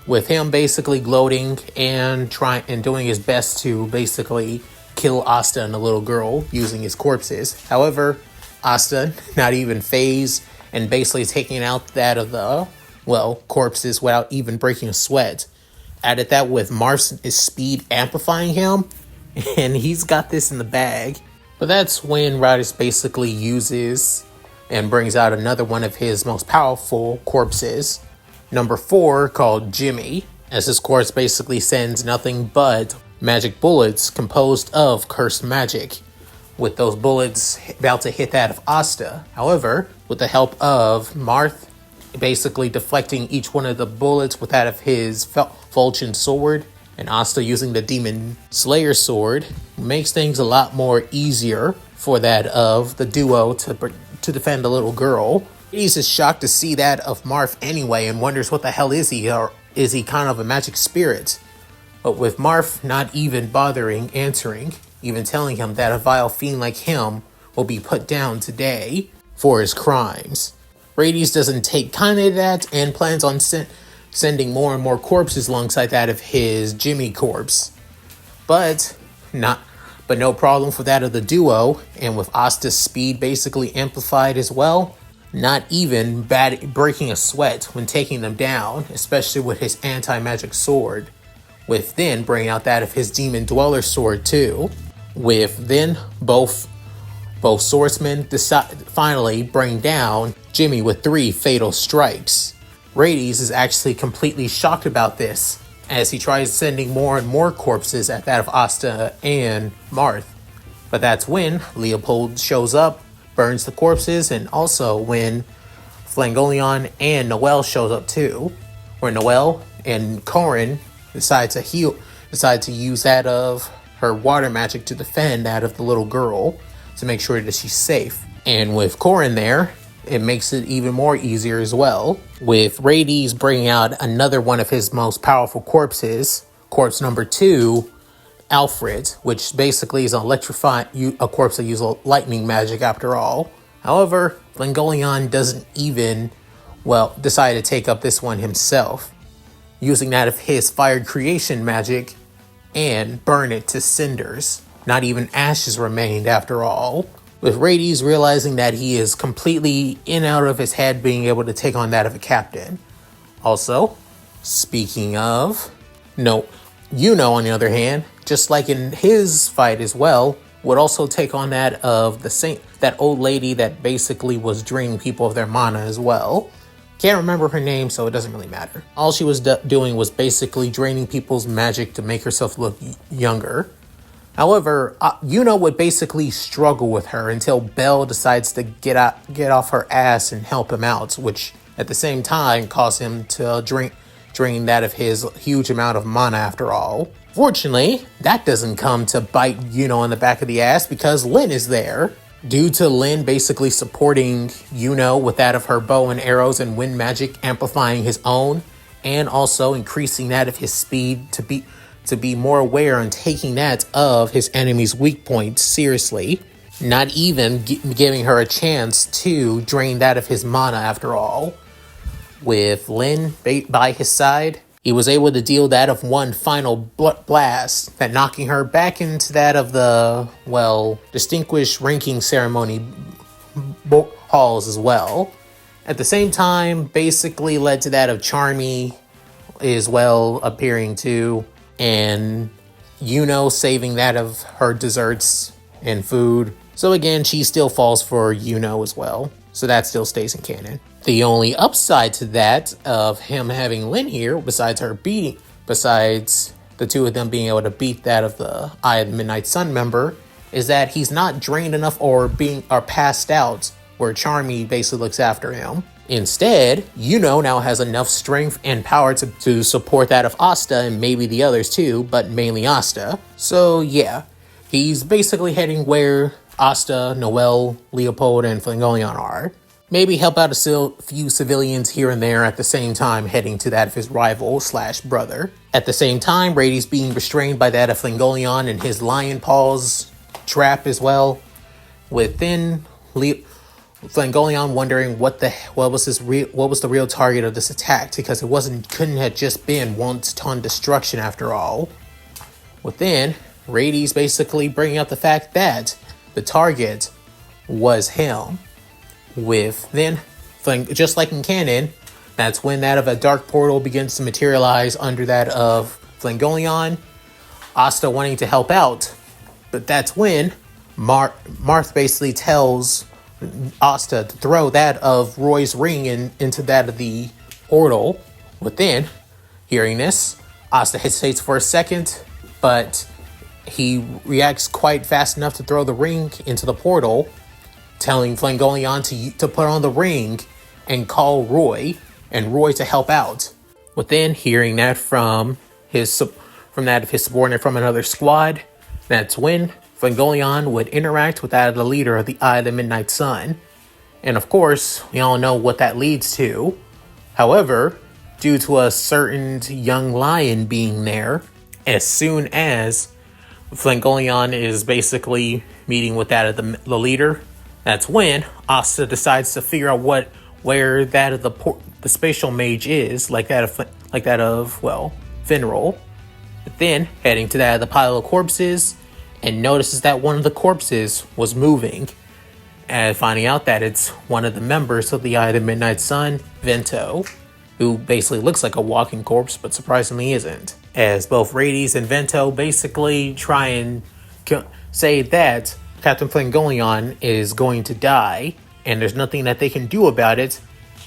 with him basically gloating and doing his best to basically kill Asta and the little girl using his corpses. However, Asta, not even phased, and basically taking out that of the, corpses without even breaking a sweat. Added that with Marth's speed amplifying him, and he's got this in the bag. But that's when Radis basically uses and brings out another one of his most powerful corpses, number 4, called Jimmy, as his corpse basically sends nothing but magic bullets composed of cursed magic, with those bullets about to hit that of Asta. However, with the help of Marth basically deflecting each one of the bullets with that of his Fulgent sword, and Asta using the Demon Slayer sword, makes things a lot more easier for that of the duo to defend the little girl. He's just shocked to see that of Marth anyway, and wonders what the hell is he, or is he kind of a magic spirit? But with Marth not even bothering answering, even telling him that a vile fiend like him will be put down today for his crimes. Rades doesn't take kindly to that and plans on sending more and more corpses alongside that of his Jimmy corpse. But no problem for that of the duo, and with Asta's speed basically amplified as well, not even breaking a sweat when taking them down, especially with his anti-magic sword, with then bringing out that of his Demon Dweller sword too, with then both swordsmen finally bring down Jimmy with 3 fatal strikes. Rades is actually completely shocked about this, as he tries sending more and more corpses at that of Asta and Marth. But that's when Leopold shows up, burns the corpses, and also when Fuegoleon and Noelle shows up too, where Noelle and Corin decide to use that of her water magic to defend that of the little girl to make sure that she's safe. And with Corin there, it makes it even more easier as well, with Rades bringing out another one of his most powerful corpses, corpse number 2, Alfred, which basically is a corpse that uses lightning magic after all. However, Fuegoleon doesn't even, decide to take up this one himself, using that of his fire creation magic and burn it to cinders. Not even ashes remained after all. With Rades realizing that he is completely in out of his head being able to take on that of a captain. Also, speaking of, on the other hand, just like in his fight as well, would also take on that of that old lady that basically was draining people of their mana as well. Can't remember her name, so it doesn't really matter. All she was doing was basically draining people's magic to make herself look younger. However, would basically struggle with her until Belle decides to get off her ass and help him out, which at the same time caused him to drain that of his huge amount of mana after all. Fortunately, that doesn't come to bite in the back of the ass because Lyn is there. Due to Lyn basically supporting with that of her bow and arrows and wind magic amplifying his own, and also increasing that of his speed to be more aware and taking that of his enemy's weak points seriously, not even giving her a chance to drain that of his mana after all. With Lyn by his side, he was able to deal that of one final blast, that knocking her back into that of the, distinguished ranking ceremony halls as well. At the same time, basically led to that of Charmy as well appearing too, and saving that of her desserts and food. So again, she still falls for as well. So that still stays in canon. The only upside to that of him having Lyn here, besides the two of them being able to beat that of the Eye of the Midnight Sun member, is that he's not drained enough or passed out where Charmy basically looks after him. Instead, now has enough strength and power to support that of Asta and maybe the others too, but mainly Asta. So yeah, he's basically heading where Asta, Noelle, Leopold, and Fuegoleon are. Maybe help out a few civilians here and there at the same time heading to that of his rival/brother. At the same time, Rades being restrained by that of Fuegoleon and his lion paws trap as well. Within Fuegoleon wondering what was the real target of this attack, because it couldn't have just been wanton destruction after all. Within, Rades basically bringing up the fact that the target was him. Just like in canon, that's when that of a dark portal begins to materialize under that of Fuegoleon, Asta wanting to help out. But that's when Marth basically tells Asta to throw that of Roy's ring into that of the portal. Within, hearing this, Asta hesitates for a second, but he reacts quite fast enough to throw the ring into the portal, telling Fuegoleon to put on the ring and call Roy, and Roy to help out. Within, hearing that from that of his subordinate from another squad, that's when Fuegoleon would interact with that of the leader of the Eye of the Midnight Sun. And of course, we all know what that leads to. However, due to a certain young lion being there, as soon as Fuegoleon is basically meeting with that of the leader, that's when Asta decides to figure out where that of the spatial mage is, like that of Finral. But then heading to that of the pile of corpses, and notices that one of the corpses was moving, and finding out that it's one of the members of the Eye of the Midnight Sun, Vento, who basically looks like a walking corpse, but surprisingly isn't. As both Rades and Vento basically try and say that Captain Fuegoleon is going to die, and there's nothing that they can do about it.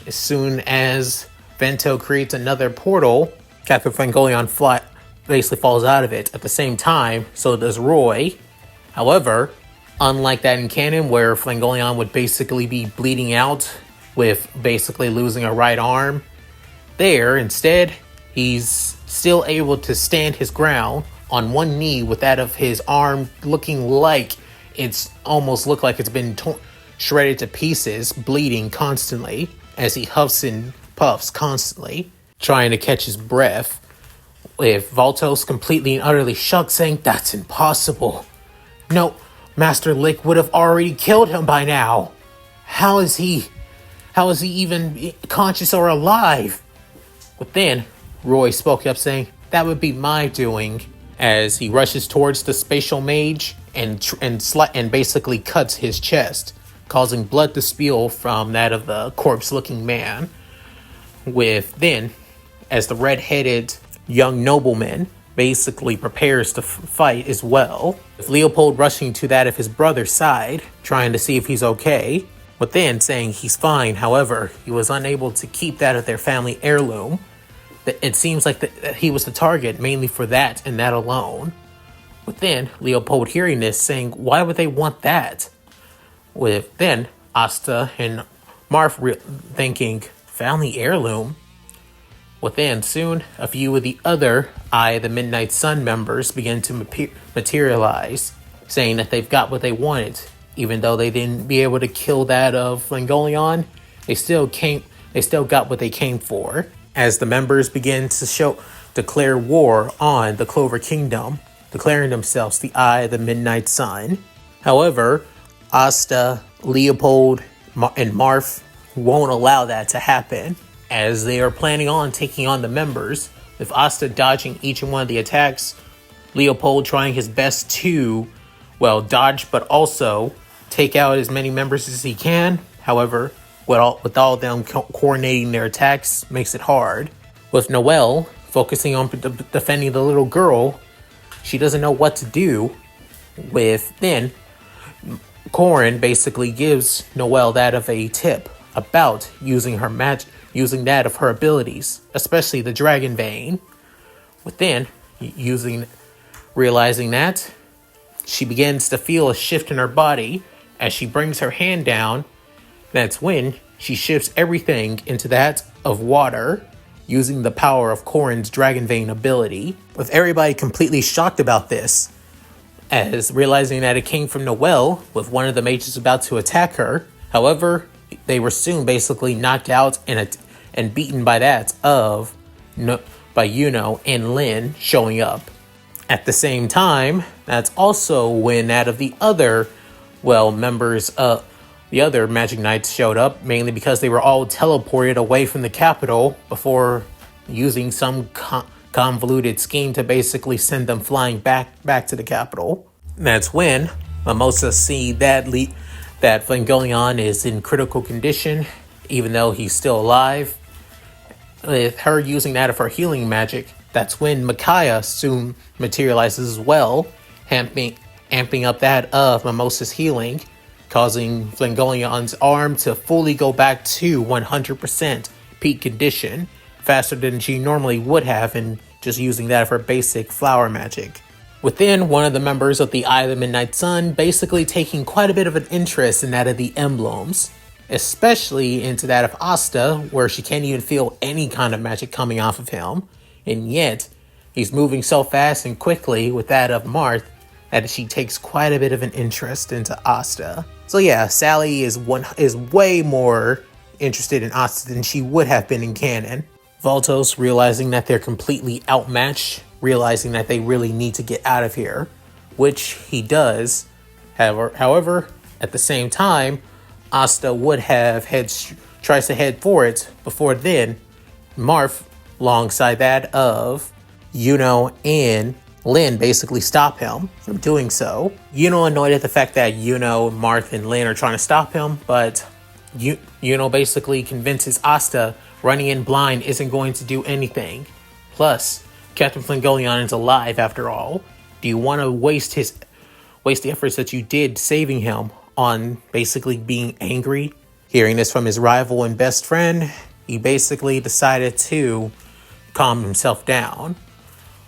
As soon as Vento creates another portal Captain Fuegoleon basically falls out of it. At the same time, so does Roy. However, unlike that in canon where Fuegoleon would basically be bleeding out with basically losing a right arm, there, instead, he's still able to stand his ground on one knee with that of his arm looking like it's almost looked like it's been shredded to pieces, bleeding constantly as he huffs and puffs constantly, trying to catch his breath. With Valtos completely and utterly shocked, saying, "That's impossible. No, Master Lick would have already killed him by now. How is he even conscious or alive?" But then, Roy spoke up saying, "That would be my doing," as he rushes towards the spatial mage and basically cuts his chest, causing blood to spill from that of the corpse-looking man. Then, as the red-headed young nobleman basically prepares to fight as well, with Leopold rushing to that of his brother's side, trying to see if he's okay, but then saying he's fine. However, he was unable to keep that of their family heirloom. It seems like that he was the target mainly for that and that alone. But then Leopold hearing this, saying, "Why would they want that?" With then Asta and Marth thinking, "Family heirloom?" Within soon, a few of the other the Midnight Sun members begin to materialize, saying that they've got what they wanted. Even though they didn't be able to kill that of Fuegoleon, they still got what they came for. As the members begin to declare war on the Clover Kingdom, declaring themselves the the Midnight Sun. However, Asta, Leopold, and Marth won't allow that to happen, as they are planning on taking on the members, with Asta dodging each one of the attacks, Leopold trying his best to, dodge but also take out as many members as he can. However, with all of them coordinating their attacks makes it hard. With Noelle focusing on defending the little girl, she doesn't know what to do. Then, Corin basically gives Noelle that of a tip about using that of her abilities, especially the Dragon Vein. Within realizing that, she begins to feel a shift in her body as she brings her hand down. That's when she shifts everything into that of water, using the power of Corin's Dragon Vein ability. With everybody completely shocked about this, as realizing that it came from Noelle, with one of the mages about to attack her. However, they were soon basically knocked out and beaten by Yuno and Lin showing up. At the same time, that's also when that of the other, members of the other Magic Knights showed up, mainly because they were all teleported away from the capital before using some convoluted scheme to basically send them flying back to the capital. That's when Mimosa see that Fuegoleon is in critical condition, even though he's still alive. With her using that of her healing magic, that's when Micaiah soon materializes as well, amping up that of Mimosa's healing, causing Fuegoleon's arm to fully go back to 100% peak condition, faster than she normally would have in just using that of her basic flower magic. Within, one of the members of the Eye of the Midnight Sun basically taking quite a bit of an interest in that of the emblems, especially into that of Asta, where she can't even feel any kind of magic coming off of him, and yet he's moving so fast and quickly with that of Marth that she takes quite a bit of an interest into Asta. So yeah, Sally is way more interested in Asta than she would have been in canon. Valtos, realizing that they're completely outmatched, realizing that they really need to get out of here, which he does. However, at the same time, Asta tries to head for it. Before then, Marth, alongside that of Yuno and Lin, basically stop him from doing so. Yuno annoyed at the fact that Yuno, Marth, and Lin are trying to stop him, but Yuno basically convinces Asta running in blind isn't going to do anything. Plus, Captain Fuegoleon is alive after all. Do you want to waste the efforts that you did saving him on basically being angry? Hearing this from his rival and best friend, he basically decided to calm himself down.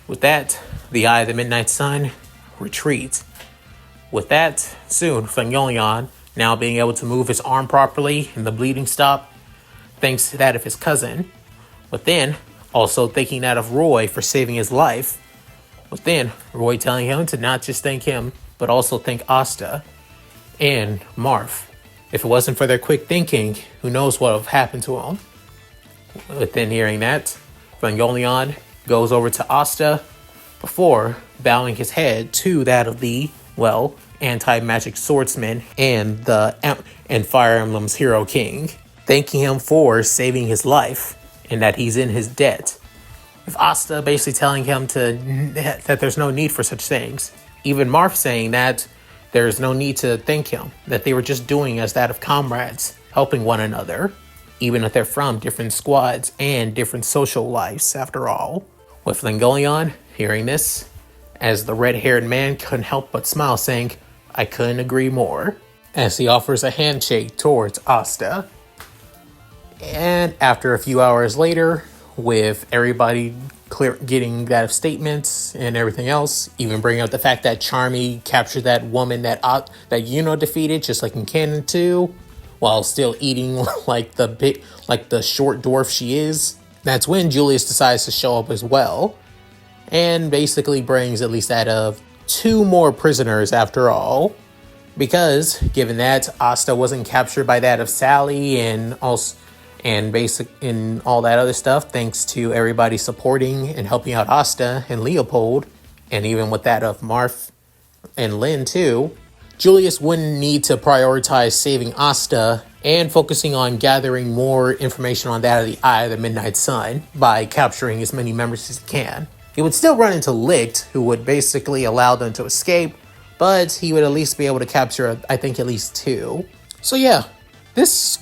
With that, the Eye of the Midnight Sun retreats. With that, soon, Fuegoleon, now being able to move his arm properly and the bleeding stop, thanks to that of his cousin. But then, also thinking that of Roy for saving his life. But then, Roy telling him to not just thank him, but also thank Asta and Marth. If it wasn't for their quick thinking, who knows what would have happened to him. Within hearing that, Fuegoleon goes over to Asta before bowing his head to that of the, anti-magic swordsman and Fire Emblem's hero king, thanking him for saving his life and that he's in his debt. With Asta basically telling him that there's no need for such things. Even Marth saying that there's no need to thank him, that they were just doing as that of comrades, helping one another, even if they're from different squads and different social lives after all. With Fuegoleon hearing this, as the red-haired man couldn't help but smile, saying, "I couldn't agree more," as he offers a handshake towards Asta. And after a few hours later, with everybody getting that of statements and everything else, even bringing up the fact that Charmy captured that woman that Yuno defeated, just like in Canon 2, while still eating like the short dwarf she is. That's when Julius decides to show up as well, and basically brings at least that of 2 more prisoners after all, because given that Asta wasn't captured by that of Sally and all that other stuff, thanks to everybody supporting and helping out Asta and Leopold, and even with that of Marth and Lynn too, Julius wouldn't need to prioritize saving Asta and focusing on gathering more information on that of the Eye of the Midnight Sun by capturing as many members as he can. He would still run into Licht, who would basically allow them to escape, but he would at least be able to capture, I think, at least 2. So yeah, this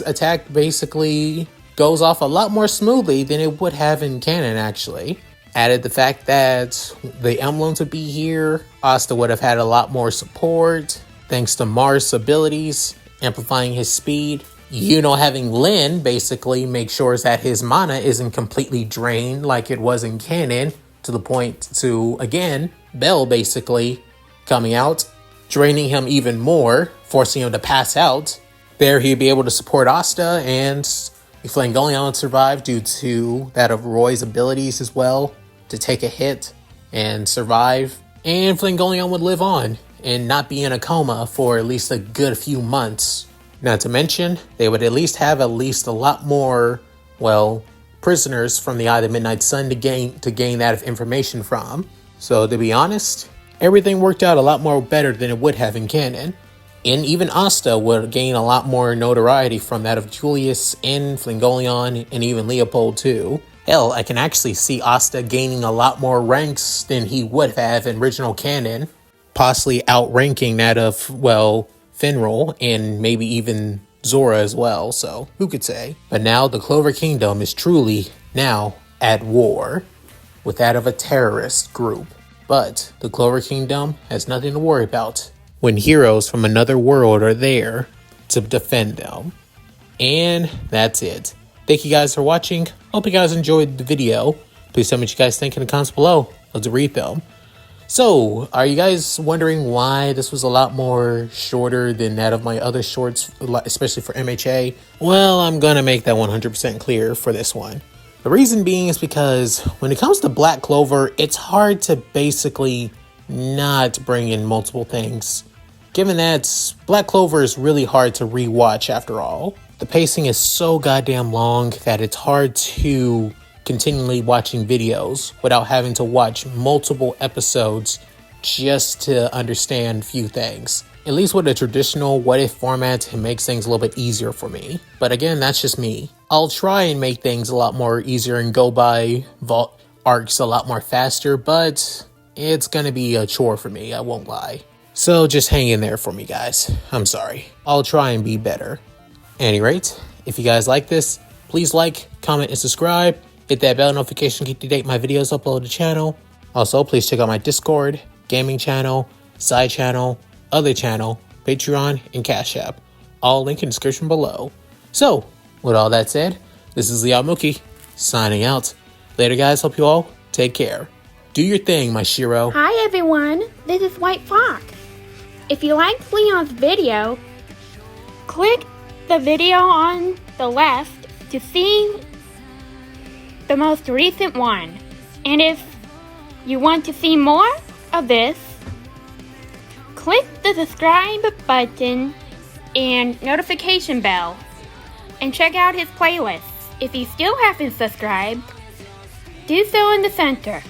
attack basically goes off a lot more smoothly than it would have in canon, actually. Added the fact that the emblems would be here, Asta would have had a lot more support, thanks to Marth's abilities, amplifying his speed. Having Lynn basically make sure that his mana isn't completely drained like it was in canon, to the point to, again, Bell basically coming out, draining him even more, forcing him to pass out. There he'd be able to support Asta, and Fuegoleon would survive due to that of Roy's abilities as well, to take a hit and survive. And Fuegoleon would live on and not be in a coma for at least a good few months. Not to mention, they would at least have a lot more, prisoners from the Eye of the Midnight Sun to gain that of information from. So to be honest, everything worked out a lot more better than it would have in canon. And even Asta would gain a lot more notoriety from that of Julius and Fuegoleon and even Leopold too. Hell, I can actually see Asta gaining a lot more ranks than he would have in original canon, possibly outranking that of, Finral and maybe even Zora as well, so who could say? But now the Clover Kingdom is truly now at war with that of a terrorist group. But the Clover Kingdom has nothing to worry about when heroes from another world are there to defend them. And that's it. Thank you guys for watching. Hope you guys enjoyed the video. Please tell me what you guys think in the comments below. Love to read them. So, are you guys wondering why this was a lot more shorter than that of my other shorts, especially for MHA? Well, I'm going to make that 100% clear for this one. The reason being is because when it comes to Black Clover, it's hard to basically not bring in multiple things. Given that Black Clover is really hard to rewatch after all. The pacing is so goddamn long that it's hard to continually watching videos without having to watch multiple episodes just to understand few things. At least with a traditional what if format, it makes things a little bit easier for me. But again, that's just me. I'll try and make things a lot more easier and go by arcs a lot more faster, but it's gonna be a chore for me, I won't lie. So just hang in there for me, guys. I'm sorry. I'll try and be better. At any rate, if you guys like this, please like, comment, and subscribe. Hit that bell notification to keep you up to date my videos upload to the channel. Also, please check out my Discord, gaming channel, side channel, other channel, Patreon, and Cash App. All linked in the description below. So, with all that said, this is Leon Mookie, signing out. Later, guys. Hope you all take care. Do your thing, my Shiro. Hi everyone, this is White Fox. If you liked Leon's video, click the video on the left to see the most recent one. And if you want to see more of this, click the subscribe button and notification bell and check out his playlists. If you still haven't subscribed, do so in the center.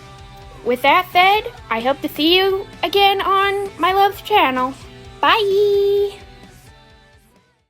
With that said, I hope to see you again on my love's channel. Bye!